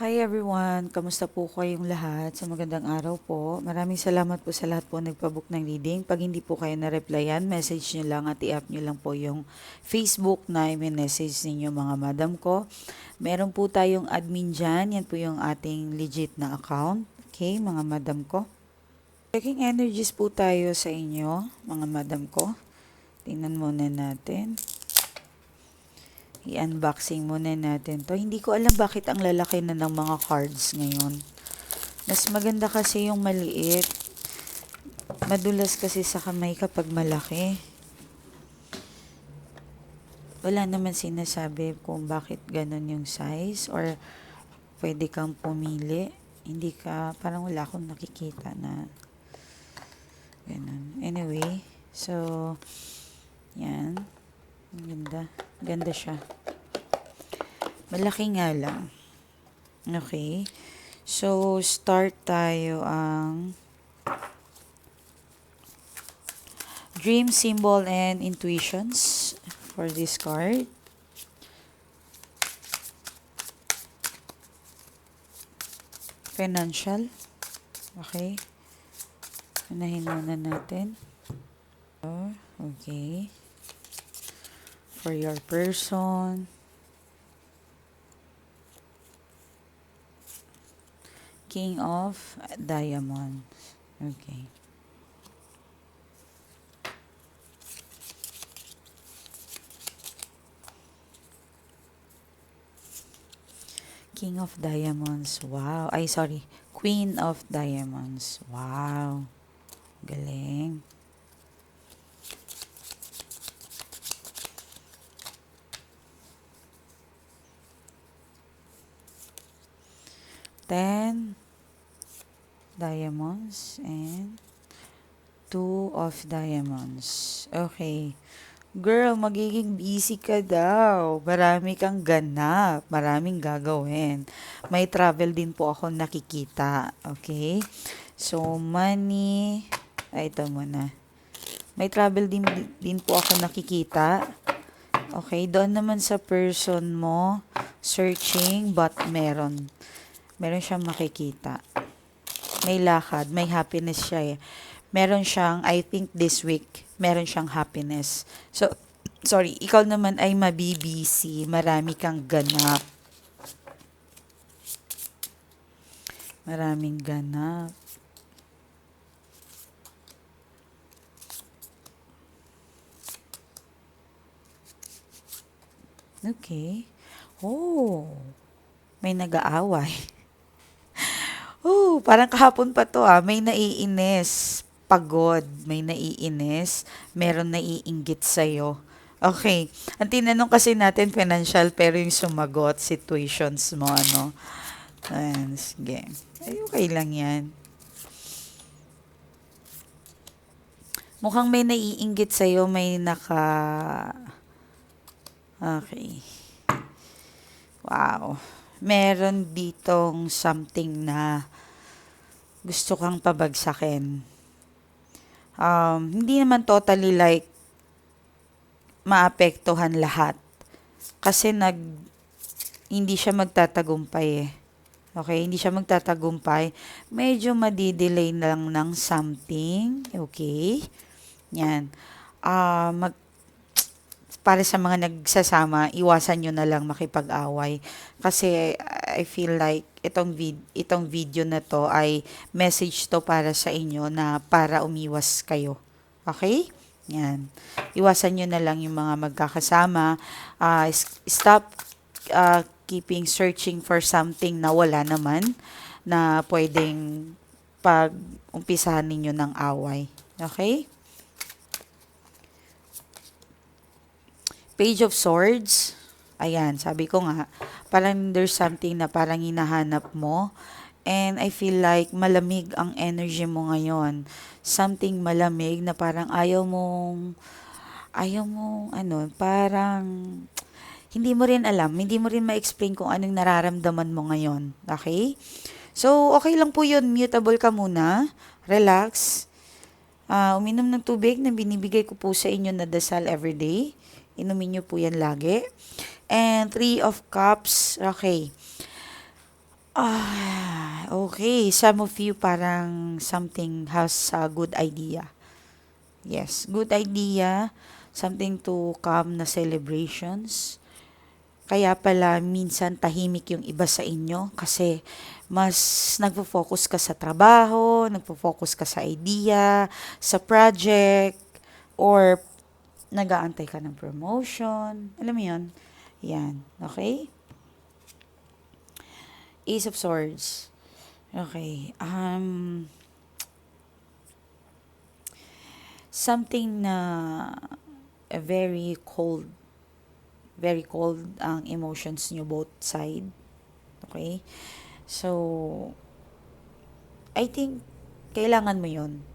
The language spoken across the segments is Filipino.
Hi everyone! Kamusta po kayong lahat? Sa magandang araw po. Maraming salamat po sa lahat po nagpabook ng reading. Pag hindi po kayo na-replyan, message nyo lang at i-up nyo lang po yung Facebook na i-message ninyo mga madam ko. Meron po tayong admin dyan. Yan po yung ating legit na account. Okay, mga madam ko. Checking energies po tayo sa inyo, mga madam ko. Tingnan muna natin. I-unboxing muna natin to. Hindi ko alam bakit ang lalaki na ng mga cards ngayon. Mas maganda kasi yung maliit. Madulas kasi sa kamay kapag malaki. Wala naman sinasabi kung bakit ganun yung size or pwede kang pumili. Hindi ka, parang wala akong nakikita na ganun. Anyway, so, yan. Ang ganda. Ganda siya. Malaki nga lang. Okay. So, start tayo ang dream, symbol, and intuitions for this card. Financial. Okay. Unahin muna natin. Okay. For your person. King of Diamonds. Okay. King of Diamonds. Wow. Ay, sorry. Queen of Diamonds. Wow. Galing. Ten diamonds and 2 of diamonds. Okay. Girl, magiging busy ka daw. Marami kang ganap. Maraming gagawin. May travel din po ako nakikita. Okay? So, money. Ay, ito muna. May travel din po ako nakikita. Okay? Doon naman sa person mo, searching, but meron. Meron siyang makikita. May lakad. May happiness siya eh. Meron siyang, I think this week, meron siyang happiness. So, sorry, ikaw naman ay mabibisi. Marami kang ganap. Maraming ganap. Okay. Oh, may nag-aaway. Oh, parang kahapon pa to ah. May naiinis. Pagod. May naiinis. Meron naiinggit sa'yo. Okay. Ang tinanong kasi natin financial pero yung sumagot situations mo ano. Ayan, sige. Ay, okay lang yan. Mukhang may naiinggit sa'yo. May Okay. Wow. Meron ditong something na gusto kang pabagsakin. Hindi naman totally like maapektuhan lahat. Kasi hindi siya magtatagumpay eh. Okay, hindi siya magtatagumpay. Medyo madidelay lang ng something. Okay. Yan. Para sa mga nagsasama, iwasan nyo na lang makipag-away. Kasi I feel like itong video na to ay message to para sa inyo na para umiwas kayo. Okay? Yan. Iwasan nyo na lang yung mga magkakasama. Stop keeping searching for something na wala naman na pwedeng pag-umpisahan ninyo ng away. Okay? Page of Swords. Ayan, sabi ko nga, parang there's something na parang hinahanap mo. And I feel like malamig ang energy mo ngayon. Something malamig na parang ayaw mong, parang, hindi mo rin alam, hindi mo rin ma-explain kung anong nararamdaman mo ngayon. Okay? So, okay lang po yun. Mutable ka muna. Relax. Uminom ng tubig na binibigay ko po sa inyo na dasal everyday. Inumin nyo po yan lagi. And 3 of Cups. Okay. Okay. Some of you parang something has a good idea. Yes, good idea. Something to come na celebrations. Kaya pala minsan tahimik yung iba sa inyo kasi mas nagfo-focus ka sa trabaho, nagfo-focus ka sa idea, sa project, or nag-aantay ka ng promotion. Alam mo yun? Yan. Okay? Ace of Swords. Okay. Something na very cold. Very cold ang emotions nyo both side. Okay? So, I think kailangan mo yon.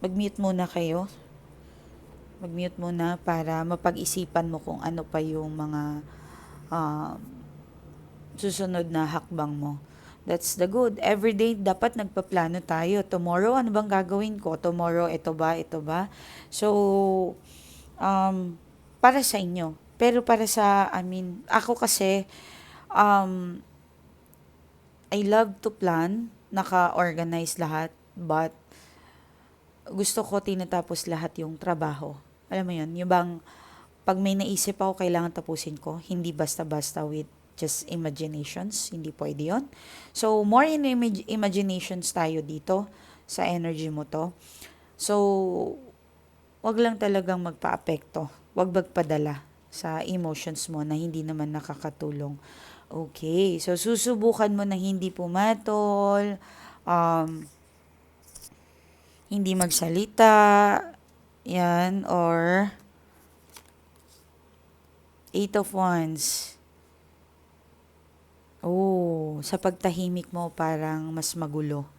Mag-mute muna kayo. Mag-mute muna para mapag-isipan mo kung ano pa yung mga um, susunod na hakbang mo. That's the good. Every day, dapat nagpaplano tayo. Tomorrow, ano bang gagawin ko? Tomorrow, ito ba, ito ba? So, para sa inyo. Pero para sa, ako kasi, um, I love to plan, naka-organize lahat, but gusto ko tinatapos lahat yung trabaho. Alam mo yun, yung bang pag may naisip ako kailangan tapusin ko, hindi basta-basta with just imaginations, hindi pwede yun. So, more in imaginations tayo dito sa energy mo to. So, wag lang talagang magpa-apekto, wag magpadala sa emotions mo na hindi naman nakakatulong. Okay, so susubukan mo na hindi pumatol, um, hindi magsalita, yan, or Eight of Wands. Oh, sa pagtahimik mo parang mas magulo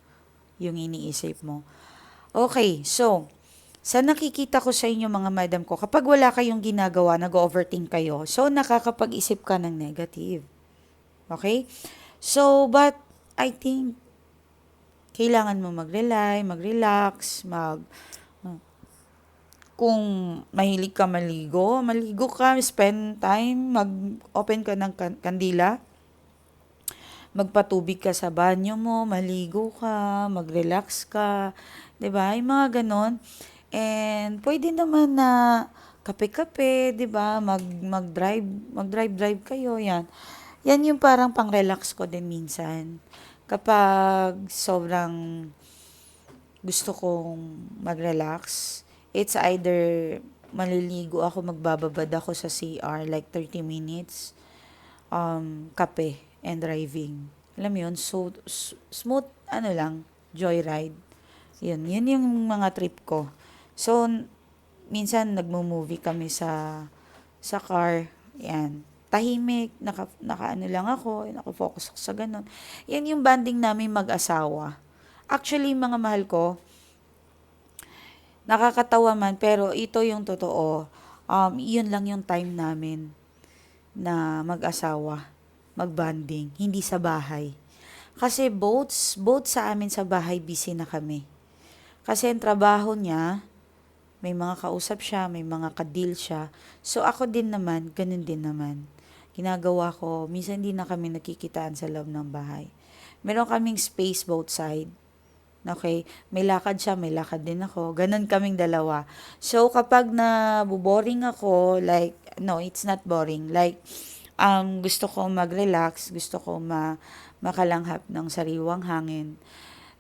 yung iniisip mo. Okay, so, sa nakikita ko sa inyo mga madam ko, kapag wala kayong ginagawa, nag-overthink kayo, so nakakapag-isip ka ng negative. Okay? So, but I think kailangan mo mag-relax, kung mahilig ka maligo, maligo ka, spend time, mag-open ka ng kandila, magpatubig ka sa banyo mo, maligo ka, mag-relax ka, 'di ba? Yung mga ganon. And pwede naman na kape-kape, 'di ba? Mag-drive kayo, 'yan. Yan yung parang pang-relax ko din minsan. Kapag sobrang gusto kong mag-relax, it's either maliligo ako, magbababad ako sa CR like 30 minutes, kape and driving. Alam mo yun, so smooth, ano lang, joyride. Yun yung mga trip ko. So, minsan nagmo-movie kami sa car. Yan. Tahimik, naka ano lang ako, naka-focus ako sa ganun. Yan yung banding namin mag-asawa. Actually, mga mahal ko, nakakatawa man, pero ito yung totoo. Yun lang yung time namin na mag-asawa, mag-banding, hindi sa bahay. Kasi both sa amin sa bahay busy na kami. Kasi ang trabaho niya, may mga kausap siya, may mga kadil siya. So ako din naman, ganun din naman. Ginagawa ko, minsan hindi na kami nakikitaan sa loob ng bahay. Meron kaming space both side. Okay? May lakad siya, may lakad din ako. Ganun kaming dalawa. So, kapag boring ako, like, no, it's not boring. Like, gusto ko mag-relax, gusto ko makalanghap ng sariwang hangin.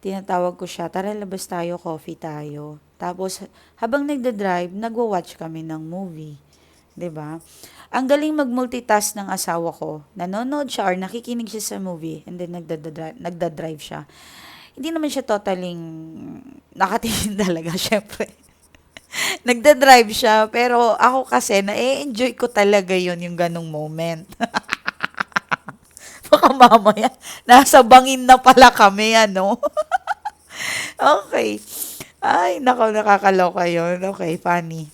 Tinatawag ko siya, tara labas tayo, coffee tayo. Tapos, habang nagda-drive, nagwa-watch kami ng movie. 'Di ba? Ang galing mag-multitask ng asawa ko. Nanonood siya or nakikinig siya sa movie and then nagda-drive siya. Hindi naman siya totaling nakatingin talaga, syempre. Nagda-drive siya, pero ako kasi, na-enjoy ko talaga yon yung ganong moment. Baka mamaya, nasa bangin na pala kami, ano? Okay. Ay, nako, nakakaloka yun. Okay, funny.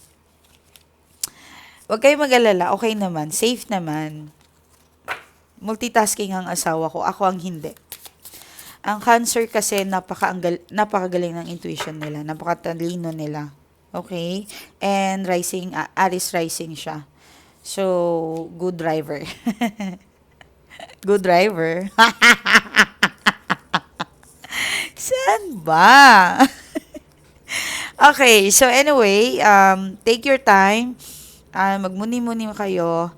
Huwag kayong mag-alala, okay naman, safe naman. Multitasking ang asawa ko, ako ang hindi. Ang Cancer kasi napakagaling ng intuition nila, napakatalino nila. Okay? And Aries rising siya. So, good driver. Good driver. Saan ba? Okay, so anyway, take your time. Magmuni-muni kayo.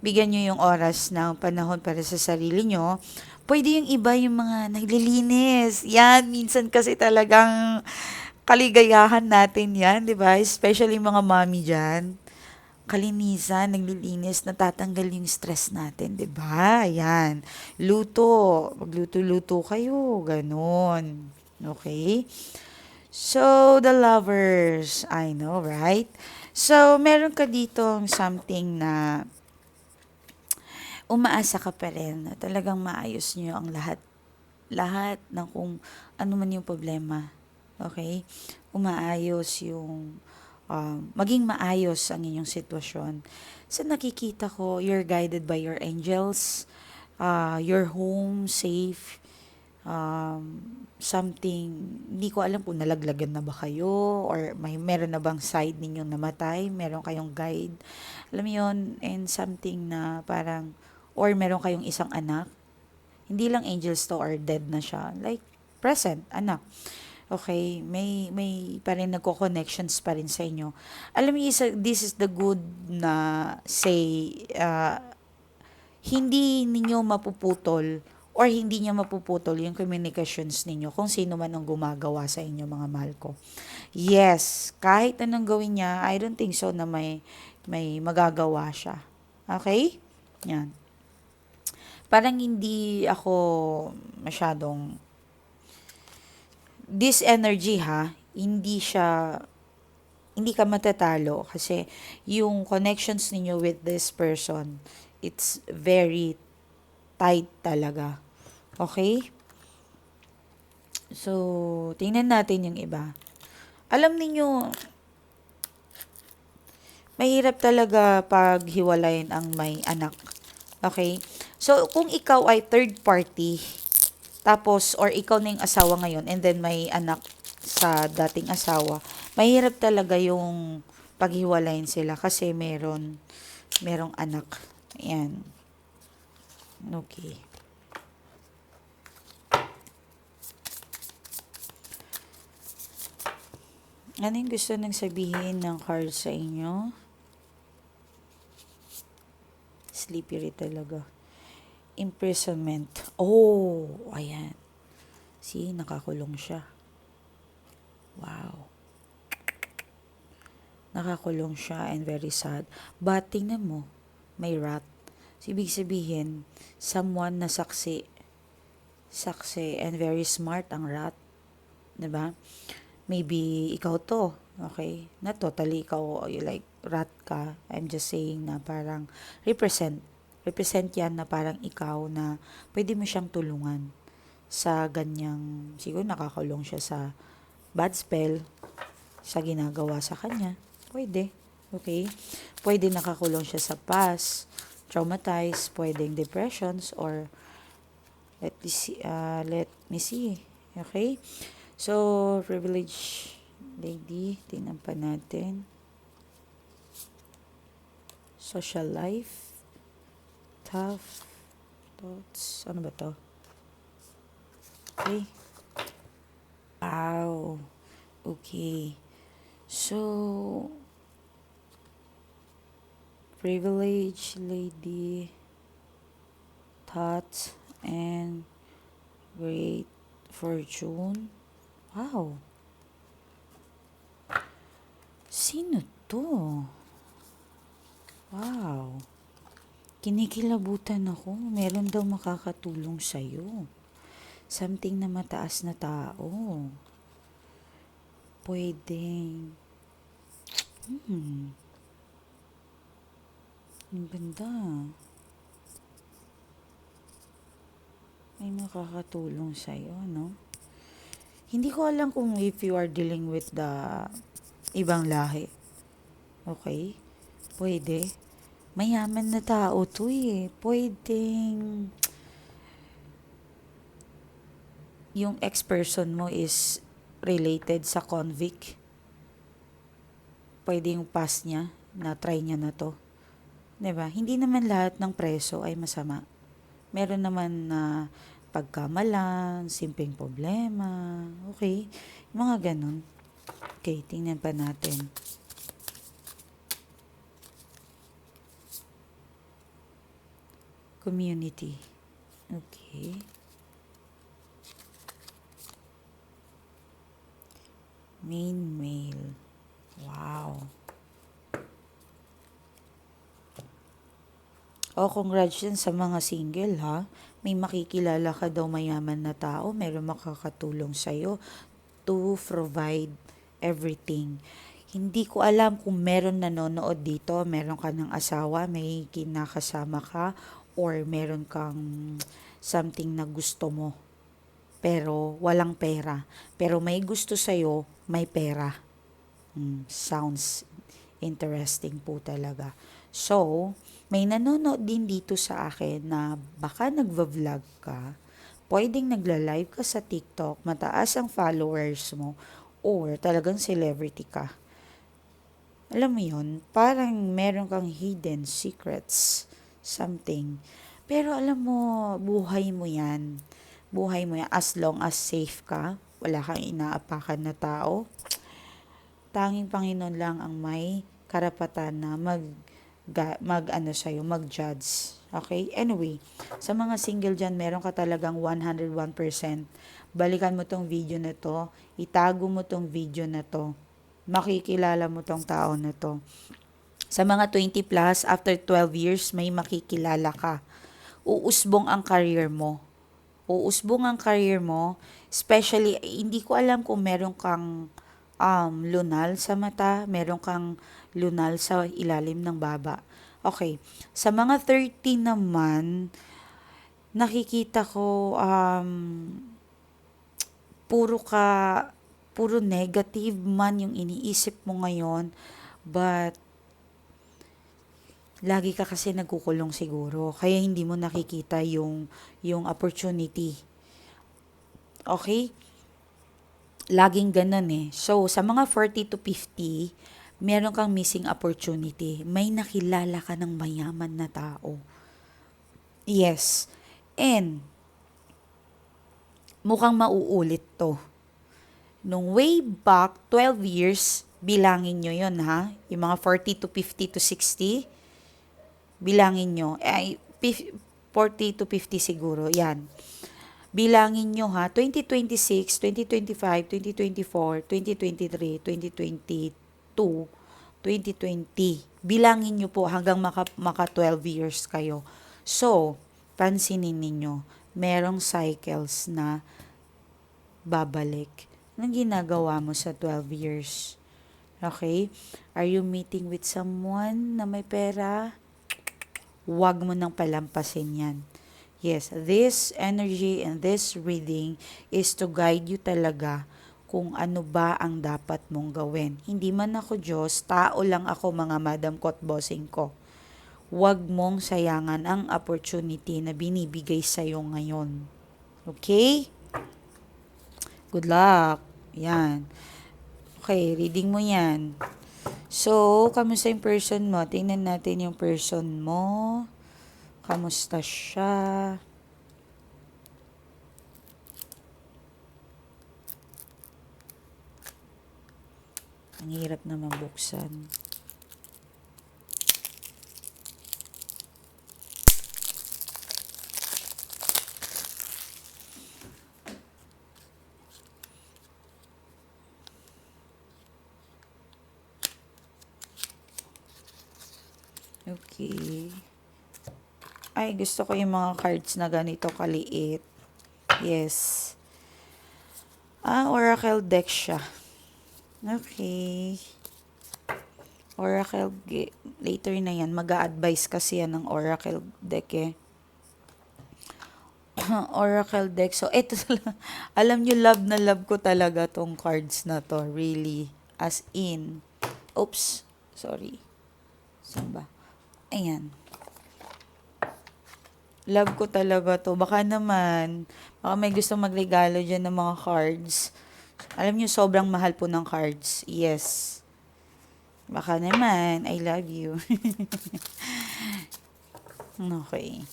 Bigyan nyo yung oras ng panahon para sa sarili nyo. Pwede yung iba yung mga naglilinis. Yan, minsan kasi talagang kaligayahan natin yan, di ba? Especially mga mami dyan. Kalinisan, naglilinis, natatanggal yung stress natin, 'di ba? Yan. Luto, magluto-luto kayo, ganun. Okay? So, the lovers, I know, right? So, meron ka ditong something na umaasa ka pa rin na talagang maayos niyo ang lahat. Lahat ng kung ano man yung problema. Okay? Umaayos yung maging maayos ang inyong sitwasyon. Sa nakikita ko, you're guided by your angels, your home safe, something, hindi ko alam kung nalaglagan na ba kayo or meron na bang side ninyong namatay, meron kayong guide. Alam mo yun, and something na parang, or meron kayong isang anak, hindi lang angels to or dead na siya, like present, anak. Okay, may pa rin nagko-connections pa rin sa inyo. Alam mo, this is the good na say, hindi ninyo mapuputol or hindi niya mapuputol yung communications ninyo kung sino man ang gumagawa sa inyo, mga mahal ko. Yes, kahit anong gawin niya, I don't think so na may magagawa siya. Okay? Yan. Parang hindi ako masyadong this energy ha, hindi ka matatalo kasi yung connections ninyo with this person, it's very tight talaga. Okay? So, tingnan natin yung iba. Alam niyo, mahirap talaga pag hiwalayin ang may anak. Okay? So, kung ikaw ay third party, tapos, or ikaw na yung asawa ngayon, and then may anak sa dating asawa, mahirap talaga yung paghiwalayin sila kasi merong anak. Ayan. Okay. Ano yung gusto nang sabihin ng card sa inyo? Slippery talaga. Imprisonment. Oh, ayan. See, nakakulong siya. Wow. Nakakulong siya and very sad. But tingnan mo, may rat. So, ibig sabihin, someone na saksi and very smart ang rat. 'Di ba? Maybe ikaw to. Okay? Not totally ikaw, you like rat ka. I'm just saying na parang represent. Represent yan na parang ikaw na pwede mo siyang tulungan sa ganyang, siguro nakakulong siya sa bad spell, sa ginagawa sa kanya. Pwede. Okay? Pwede nakakulong siya sa past, traumatized, pwedeng depressions, or let me see. Okay? So, privilege lady, tingnan pa natin. Social life, tough, thoughts, ano ba to? Okay. Wow. Okay. So, privilege lady, thoughts, and great fortune. Wow. Sino to? Wow. Kinikilabutan ako. Meron daw makakatulong sa'yo. Something na mataas na tao. Pwedeng. Ang ganda. May makakatulong sa'yo, no? Hindi ko alam kung if you are dealing with the ibang lahi. Okay? Pwede. Mayaman na tao to eh. Pwedeng yung ex-person mo is related sa convict. Pwede yung past niya, na try niya na to. 'Di ba? Hindi naman lahat ng preso ay masama. Meron naman na pagkamalan, simpleng problema, okay? Mga ganun. Okay, tingnan pa natin. Community. Okay. Main mail. Wow. Oh, congratulations sa mga single ha. May makikilala ka daw mayaman na tao, meron makakatulong sa'yo to provide everything. Hindi ko alam kung meron nanonood dito, meron ka ng asawa, may kinakasama ka, or meron kang something na gusto mo, pero walang pera. Pero may gusto sa'yo, may pera. Sounds interesting po talaga. So, may nanonood din dito sa akin na baka nagva-vlog ka, pwedeng nagla-live ka sa TikTok, mataas ang followers mo, or talagang celebrity ka. Alam mo yun, parang meron kang hidden secrets, something. Pero alam mo, buhay mo yan. Buhay mo yan as long as safe ka, wala kang inaapakan na tao, tanging Panginoon lang ang may karapatan na mag-judge. Okay? Anyway, sa mga single dyan, meron ka talagang 101%. Balikan mo tong video na to, itago mo tong video na to, makikilala mo tong tao na to. Sa mga 20 plus, after 12 years, may makikilala ka. Uusbong ang career mo. Uusbong ang career mo, especially, hindi ko alam kung meron kang lunal sa mata, meron kang lunal sa ilalim ng baba. Okay, sa mga 30 naman, nakikita ko puro ka, puro negative man yung iniisip mo ngayon, but lagi ka kasi nagkukulong siguro, kaya hindi mo nakikita yung opportunity. Okay? Laging ganun eh. So, sa mga 40 to 50, meron kang missing opportunity. May nakilala ka ng mayaman na tao. Yes. And, mukhang mauulit to. Nung way back, 12 years, bilangin nyo yon ha. Yung mga 40 to 50 to 60, bilangin nyo. 40 to 50 siguro. Yan. Bilangin nyo ha, 2026, 2025, 2024, 2023, 2022, 2020. Bilangin nyo po hanggang maka 12 years kayo. So, pansinin ninyo, merong cycles na babalik. Anong ginagawa mo sa 12 years? Okay? Are you meeting with someone na may pera? Huwag mo nang palampasin yan. Yes, this energy and this reading is to guide you talaga kung ano ba ang dapat mong gawin. Hindi man ako Diyos, tao lang ako mga madam ko at bossing ko. Huwag mong sayangan ang opportunity na binibigay sa'yo ngayon. Okay? Good luck. Yan. Okay, reading mo yan. So, kamusta yung person mo? Tingnan natin yung person mo. Kamusta siya? Ang hirap naman buksan. Okay. Ay, gusto ko yung mga cards na ganito kaliit. Yes. Oracle deck siya. Okay. Oracle, later na yan. Mag-a-advise kasi yan ng Oracle deck eh. Oracle deck. So, eto alam nyo, love na love ko talaga tong cards na to. Really. As in. Oops. Sorry. Saan ba? Ayan. Love ko talaga to. Baka may gusto magregalo dyan ng mga cards. Alam nyo, sobrang mahal po ng cards. Yes. Baka naman, I love you. Okay.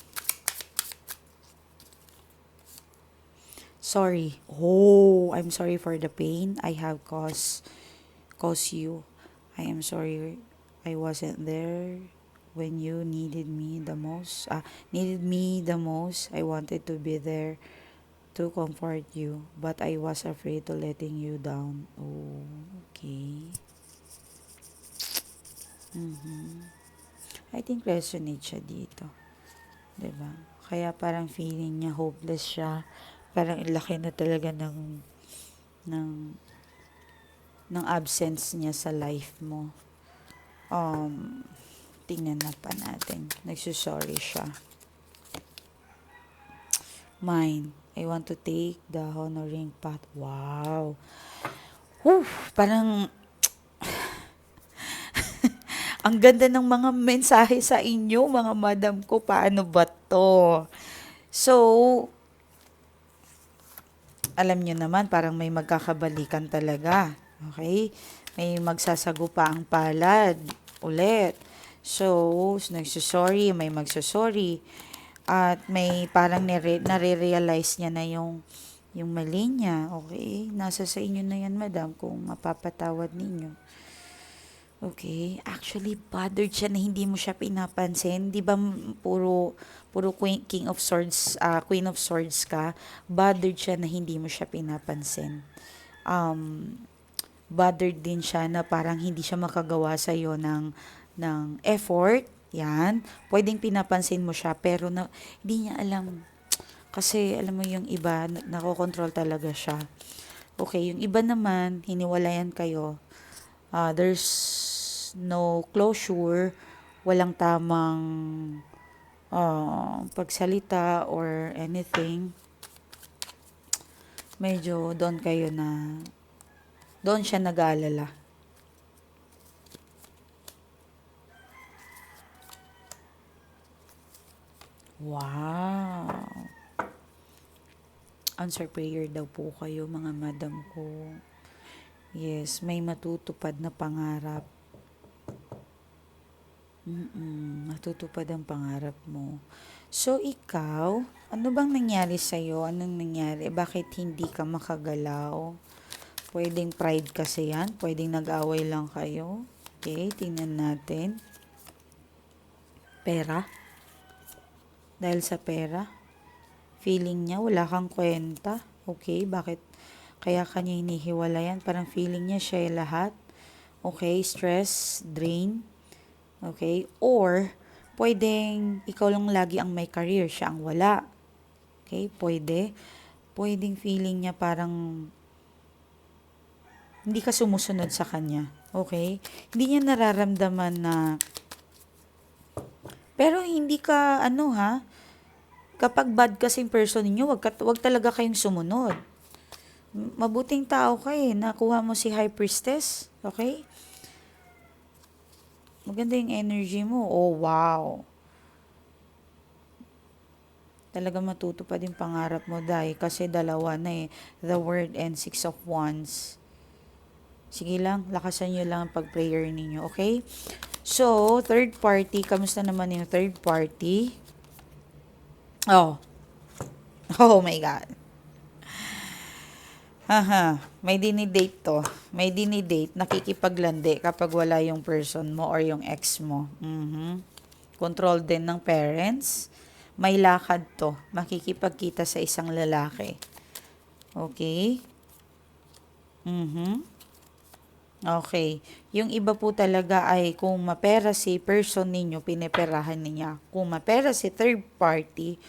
Sorry. Oh, I'm sorry for the pain I have caused you. I am sorry I wasn't there when you needed me the most. Needed me the most. I wanted to be there to comfort you, but I was afraid to letting you down. Oh, okay. Mhm. I think resonate siya dito, 'di ba? Kaya parang feeling niya hopeless siya. Parang laki na talaga ng ng absence niya sa life mo. Um, tingnan na pa natin. Nagsusorry siya. Mine. I want to take the honoring path. Wow. Whew, parang ang ganda ng mga mensahe sa inyo, mga madam ko. Paano ba to? So, alam nyo naman, parang may magkakabalikan talaga. Okay? May magsasagupa ang palad ulit. So, nagsusorry, may magsusorry. At may parang nare-realize niya na yung mali niya. Okay? Nasa sa inyo na yan, madam, kung mapapatawad ninyo. Okay, actually bothered siya na hindi mo siya pinapansin. 'Di ba puro King of Swords, Queen of Swords ka. Bothered siya na hindi mo siya pinapansin. Um, bothered din siya na parang hindi siya makagawa sa iyo ng effort. Yan. Pwedeng pinapansin mo siya pero hindi niya alam. Kasi alam mo yung iba, nakokontrol talaga siya. Okay, yung iba naman, hiniwalayan kayo. There's no closure, walang tamang pagsalita or anything. Medyo doon siya nag-aalala. Wow. Answer prayer daw po kayo, mga madam ko. Yes, may matutupad na pangarap. Matutupad ang pangarap mo. So, ikaw, ano bang nangyari sa'yo? Anong nangyari? Bakit hindi ka makagalaw? Pwedeng pride kasi yan. Pwedeng nag-away lang kayo. Okay, tingnan natin. Pera. Dahil sa pera. Feeling niya, wala kang kwenta. Okay, bakit? Kaya kanya hinihiwalayan. Parang feeling niya siya yung lahat. Okay, stress, drain. Okay, or pwedeng ikaw lang lagi ang may career, siya ang wala. Okay, pwede. Pwedeng feeling niya parang hindi ka sumusunod sa kanya. Okay? Hindi niya nararamdaman na pero hindi ka kapag bad kasing person niyo, wag talaga kayong sumunod. Mabuting tao ka nakuha mo si High Priestess, okay? Maganda yung energy mo. Oh, wow. Talaga matutupad yung pangarap mo, Day, kasi dalawa na The Word and Six of Wands. Sige lang, lakasan nyo lang ang pag-prayer ninyo, okay? So, third party, kamusta naman yung third party? Oh, oh my God. Haha, may dinidate to. May dinidate, nakikipaglandi kapag wala yung person mo or yung ex mo. Control din ng parents. May lakad to. Makikipagkita sa isang lalaki. Okay? Okay. Yung iba po talaga ay kung mapera si person ninyo, pineperahan niya. Kung mapera si third party,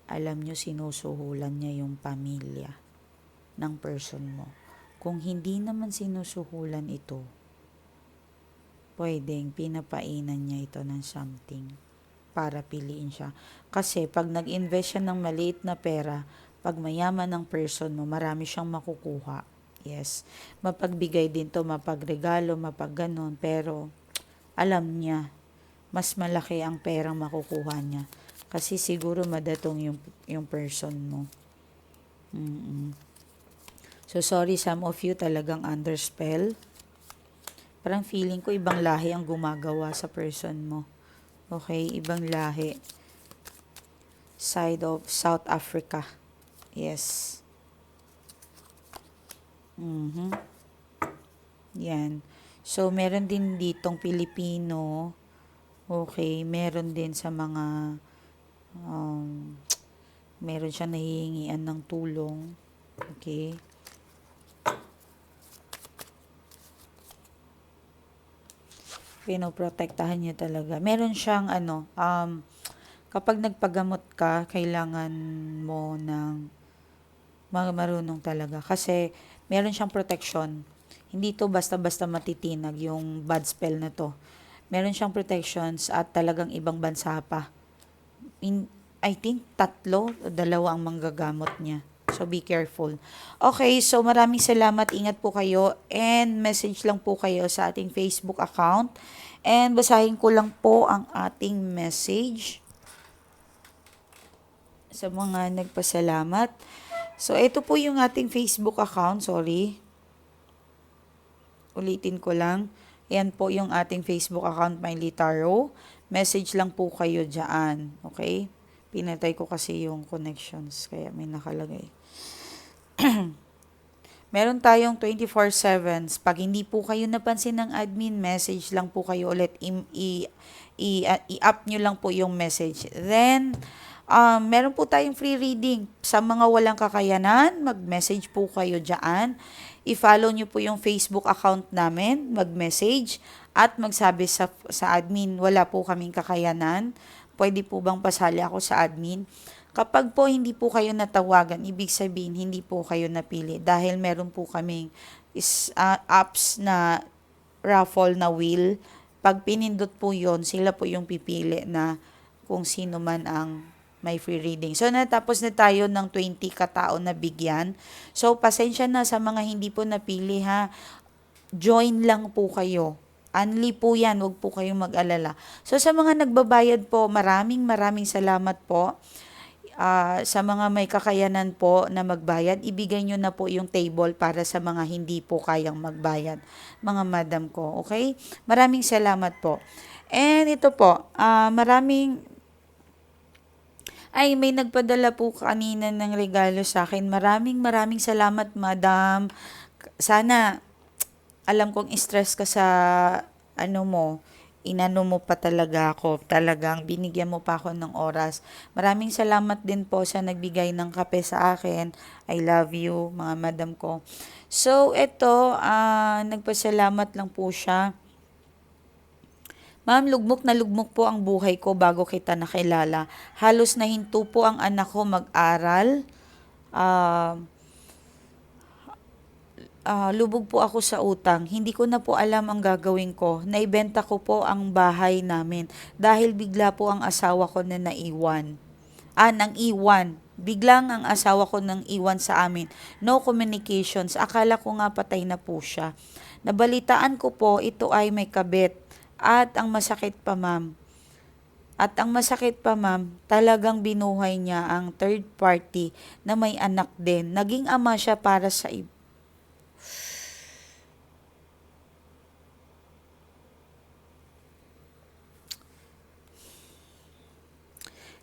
alam nyo sinusuhulan niya yung pamilya ng person mo. Kung hindi naman sinusuhulan ito, pwedeng pinapainan niya ito ng something para piliin siya. Kasi pag nag-invest siya ng maliit na pera, pag mayaman ng person mo, marami siyang makukuha. Yes. Mapagbigay din to, mapagregalo, mapagganon. Pero alam niya, mas malaki ang perang makukuha niya. Kasi siguro madatong yung person mo. So, sorry, some of you talagang under spell. Parang feeling ko ibang lahi ang gumagawa sa person mo. Okay, ibang lahi. Side of South Africa. Yes. Mhm. Yan. So, meron din ditong Pilipino. Okay, meron din sa mga, um, meron siyang nahihingian ng tulong. Okay. Pinoprotektahan niya talaga. Meron siyang kapag nagpagamot ka, kailangan mo ng marunong talaga. Kasi meron siyang protection. Hindi to basta-basta matitinag yung bad spell na to. Meron siyang protections at talagang ibang bansa pa. I think tatlo o dalawa ang manggagamot niya. So, be careful. Okay, so maraming salamat. Ingat po kayo. And message lang po kayo sa ating Facebook account. And basahin ko lang po ang ating message sa mga nagpasalamat. So, ito po yung ating Facebook account. Sorry. Ulitin ko lang. Yan po yung ating Facebook account, Miley Tarot. Message lang po kayo dyan. Okay? Pinatay ko kasi yung connections. Kaya may nakalagay. Meron tayong 24/7. Pag hindi po kayo napansin ng admin, message lang po kayo ulit. I-up nyo lang po yung message. Then, meron po tayong free reading. Sa mga walang kakayanan, mag-message po kayo dyan. I-follow nyo po yung Facebook account namin, mag-message, at magsabi sa admin, wala po kaming kakayanan. Pwede po bang pasali ako sa admin? Kapag po hindi po kayo natawagan, ibig sabihin hindi po kayo napili dahil meron po kaming apps na raffle na wheel. Pag pinindot po yon, sila po yung pipili na kung sino man ang may free reading. So, natapos na tayo ng 20 katao na bigyan. So, pasensya na sa mga hindi po napili ha. Join lang po kayo. Only po yan, huwag po kayong mag-alala. So, sa mga nagbabayad po, maraming salamat po. Sa mga may kakayanan po na magbayad, ibigay nyo na po yung table para sa mga hindi po kayang magbayad. Mga madam ko, okay? Maraming salamat po. And ito po, may nagpadala po kanina ng regalo sa akin. Maraming salamat, madam. Sana, alam kong stress ka sa, inano mo pa talaga ako. Talagang binigyan mo pa ako ng oras. Maraming salamat din po sa nagbigay ng kape sa akin. I love you, mga madam ko. So, ito, nagpasalamat lang po siya. Ma'am, lugmok na lugmok po ang buhay ko bago kita nakilala. Halos nahinto po ang anak ko mag-aral. Ah, lubog po ako sa utang. Hindi ko na po alam ang gagawin ko. Naibenta ko po ang bahay namin dahil bigla po ang asawa ko na naiwan. Nang iwan. Biglang ang asawa ko nang iwan sa amin. No communications. Akala ko nga patay na po siya. Nabalitaan ko po ito ay may kabit. At ang masakit pa, ma'am, talagang binuhay niya ang third party na may anak din. Naging ama siya para sa iba.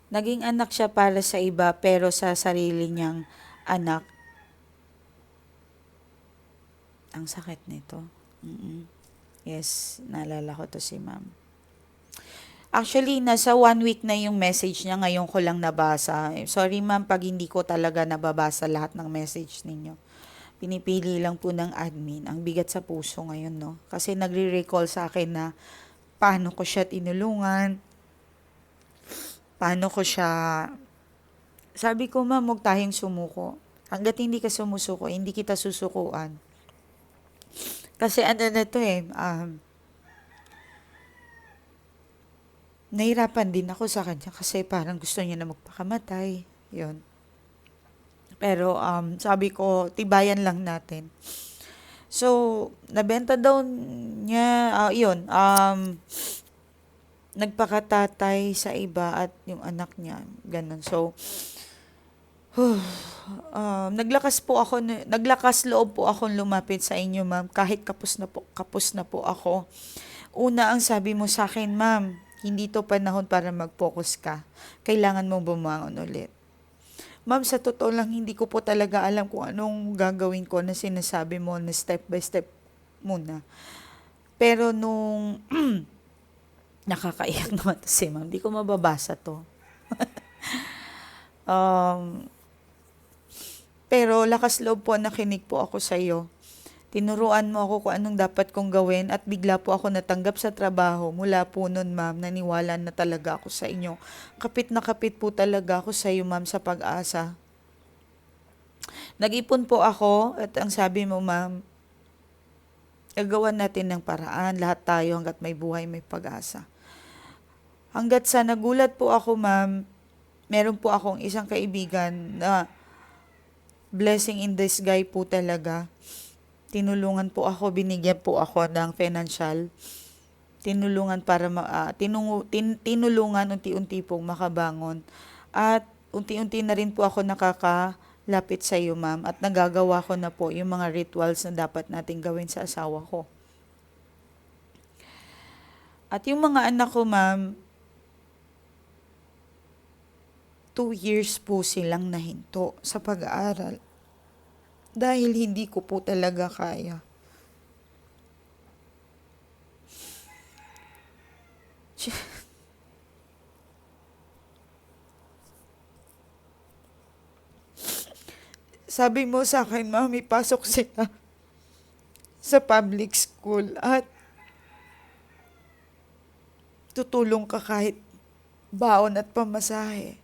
Naging anak siya para sa iba pero sa sarili niyang anak. Ang sakit nito. Yes, naalala ko to si ma'am. Actually, nasa 1 week na yung message niya. Ngayon ko lang nabasa. Sorry ma'am pag hindi ko talaga nababasa lahat ng message ninyo. Pinipili lang po ng admin. Ang bigat sa puso ngayon, no? Kasi nagre-recall sa akin na paano ko siya tinulungan. Paano ko siya... Sabi ko, ma'am, huwag tayong sumuko. Hanggat hindi ka sumusuko, hindi kita susukuan. Kasi ano na to nahirapan din ako sa kanya kasi parang gusto niya na magpakamatay. Yun. Pero sabi ko, tibayan lang natin. So, nabenta daw niya, nagpakatatay sa iba at yung anak niya, ganun. So, naglakas loob po akong lumapit sa inyo, ma'am, kahit kapos na po ako. Una ang sabi mo sa akin, ma'am, hindi to panahon para mag-focus ka. Kailangan mong bumangon ulit. Ma'am, sa totoo lang, hindi ko po talaga alam kung anong gagawin ko na sinasabi mo na step by step muna. Pero nung nakakaiyak naman to si ma'am, di ko mababasa to. Um, pero lakas loob po nakinig po ako sa iyo. Tinuruan mo ako kung anong dapat kong gawin at bigla po ako natanggap sa trabaho. Mula po nun, ma'am, naniwala na talaga ako sa inyo. Kapit na kapit po talaga ako sa iyo, ma'am, sa pag-asa. Nag-ipon po ako at ang sabi mo, ma'am, gagawan natin ng paraan. Lahat tayo hanggat may buhay, may pag-asa. Hanggat sa nagulat po ako, ma'am, meron po akong isang kaibigan na blessing in disguise po talaga. Tinulungan po ako, binigyan po ako ng financial. Tinulungan para tinulungan unti-unti pong makabangon. At unti-unti na rin po ako nakakalapit sa iyo, ma'am. At nagagawa ko na po yung mga rituals na dapat nating gawin sa asawa ko. At yung mga anak ko, ma'am, 2 years po silang nahinto sa pag-aaral. Dahil hindi ko po talaga kaya. Sabi mo sa akin, ma'am, ipasok sila sa public school at tutulong ka kahit baon at pamasahe.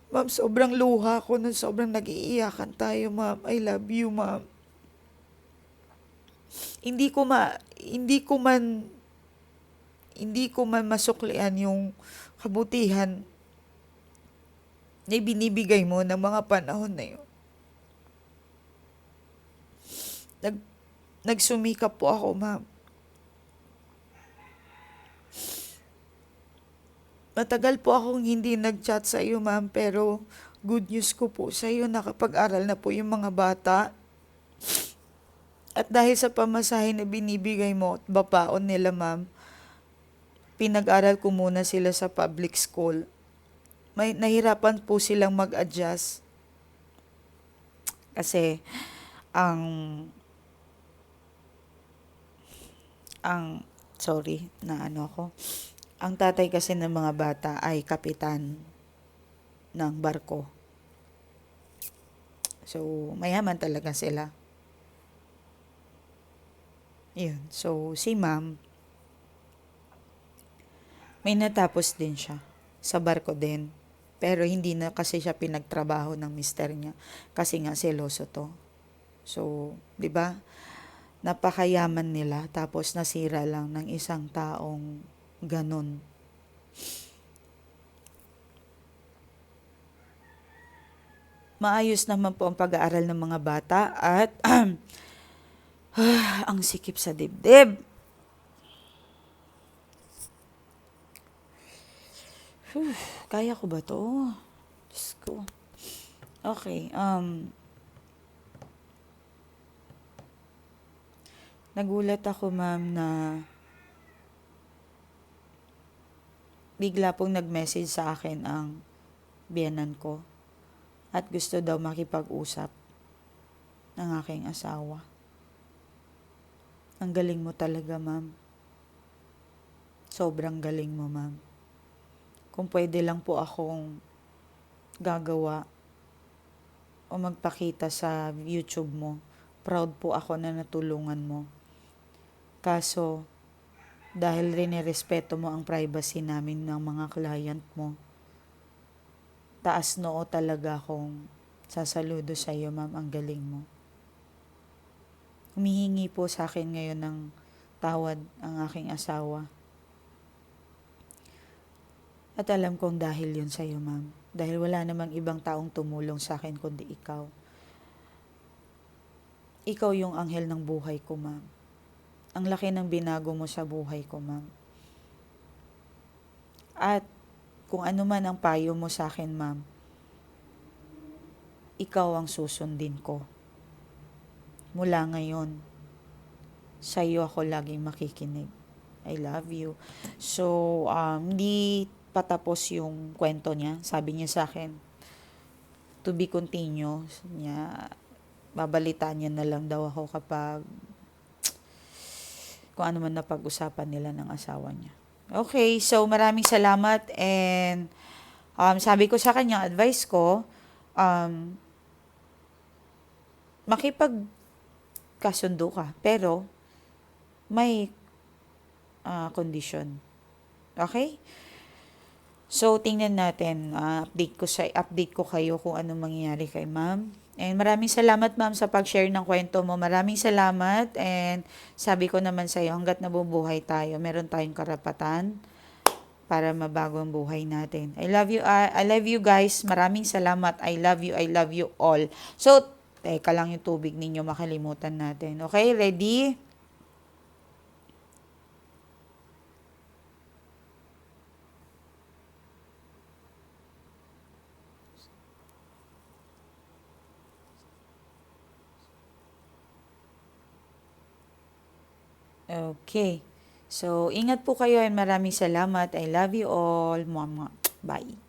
Ma'am, sobrang luha ko nun, sobrang nag-iiyakan tayo, ma'am. I love you, ma'am. Hindi ko ma, hindi ko man, hindi ko man masuklian yung kabutihan na binibigay mo ng mga panahon na yun. Nag, nagsumikap po ako, ma'am. Matagal po akong hindi nag-chat sa iyo, ma'am, pero good news ko po sa iyo, nakapag-aral na po yung mga bata. At dahil sa pamasahe na binibigay mo at bapaon nila, ma'am, pinag-aral ko muna sila sa public school. May nahirapan po silang mag-adjust kasi ang ang sorry na ano ako. Ang tatay kasi ng mga bata ay kapitan ng barko. So, mayaman talaga sila. Yun. So, si ma'am, may natapos din siya sa barko din. Pero hindi na kasi siya pinagtrabaho ng mister niya kasi nga seloso to. So, 'di ba? Napakayaman nila tapos nasira lang ng isang taong ganun. Maayos naman po ang pag-aaral ng mga bata at ang sikip sa dibdib. Kaya ko ba to? Diyos ko. Okay, nagulat ako, ma'am, na bigla pong nag-message sa akin ang biyenan ko at gusto daw makipag-usap ng aking asawa. Ang galing mo talaga, ma'am. Sobrang galing mo, ma'am. Kung pwede lang po akong gagawa o magpakita sa YouTube mo, proud po ako na natulungan mo. Kaso, dahil respeto mo ang privacy namin ng mga client mo, taas noo talaga akong sasaludo sa iyo, ma'am. Ang galing mo. Humihingi po sa akin ngayon ng tawad ang aking asawa. At alam kong dahil yun sa iyo, ma'am. Dahil wala namang ibang taong tumulong sa akin kundi ikaw. Ikaw yung anghel ng buhay ko, ma'am. Ang laki ng binago mo sa buhay ko, ma'am. At kung ano man ang payo mo sa akin, ma'am, ikaw ang susundin ko. Mula ngayon, sa iyo ako laging makikinig. I love you. So, hindi patapos yung kwento niya. Sabi niya sa akin, to be continued. Babalitaan niya na lang daw ako kapag kung ano man napag-usapan nila ng asawa niya. Okay, so maraming salamat and sabi ko sa kanya, advice ko, um, makipagkasundo ka, pero may condition. Okay? So, tingnan natin, update ko kayo kung anong mangyayari kay ma'am. And maraming salamat ma'am sa pag-share ng kwento mo. Maraming salamat and sabi ko naman sa iyo, hangga't nabubuhay tayo, meron tayong karapatan para mabago ang buhay natin. I love you guys. Maraming salamat. I love you all. So, teka lang yung tubig ninyo, makalimutan natin. Okay, ready? Okay. So, ingat po kayo and maraming salamat. I love you all. Mwah, mwah. Bye.